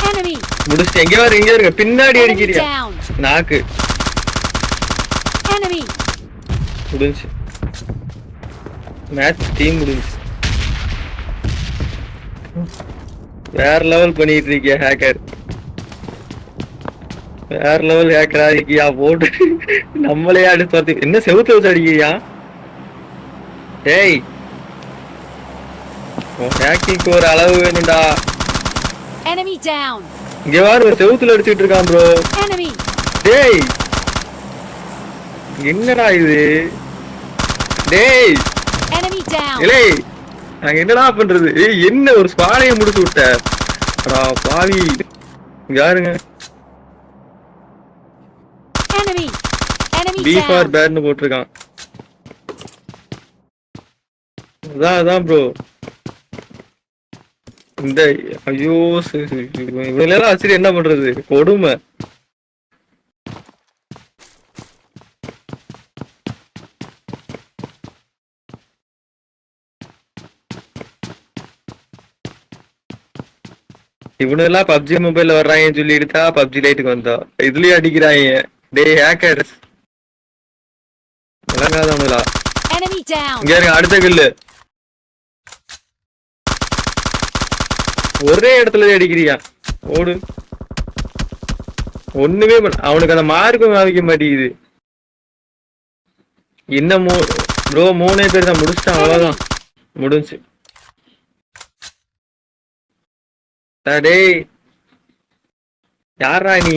Enemy. முடிச்சிட்டு எங்க இருங்க பின்னாடி Enemy அடிக்கிறியா down. நாக்கு Enemy. முடிஞ்சு மேட்ச் டீம் முடிஞ்சு வேற லெவல் பண்ணிட்டு இருக்கியா ஹேக்கர் வேற லெவல் ஹேக்கரா இருக்கியா போட்டு நம்மளே அடிச்சு பார்த்து என்ன செவுத்து வச்சு அடிக்கிறியா டேய் ஹேக்கிங்க்கு ஒரு அளவு வேணும்டா Enemy down. இங்க வாரு செவுத்துல அடிச்சிட்டு இருக்கான் ப்ரோ Enemy. டேய் என்னடா இது டேய் Enemy down. இலே நாங்க என்னடா பண்றது ஏய் என்ன ஒரு ஸ்பானைய முடிச்சு விட்ட அடா பாவி யாருங்க Enemy. Enemy p for down. பேட்னு போட்டிருக்கான் அதான் ப்ரோ இந்த ஐயோ இவங்களெல்லாம் ஆச்சரியம் என்ன பண்றது கொடுமை இவனெல்லாம் பப்ஜி மொபைல்ல வர்றாங்கன்னு சொல்லி எடுத்தா பப்ஜி லைட்டுக்கு வந்தா இதுலயும் அடிக்கிறாங்க டேய் ஹேக்கர்ஸ் விளங்காதவங்களா Enemy down. இங்க இருங்க அடுத்த கில்லு ஒரே இடத்துல அடிக்கிறியா ஓடு ஒண்ணுமே அவனுக்கு அந்த மார்க்கும் காமிக்க மாட்டேங்குது இன்னும் ப்ரோ 3 பேர் தான் முடிச்சிட்டான் அவ்வளவுதான் முடிஞ்சு டேய் யாரா நீ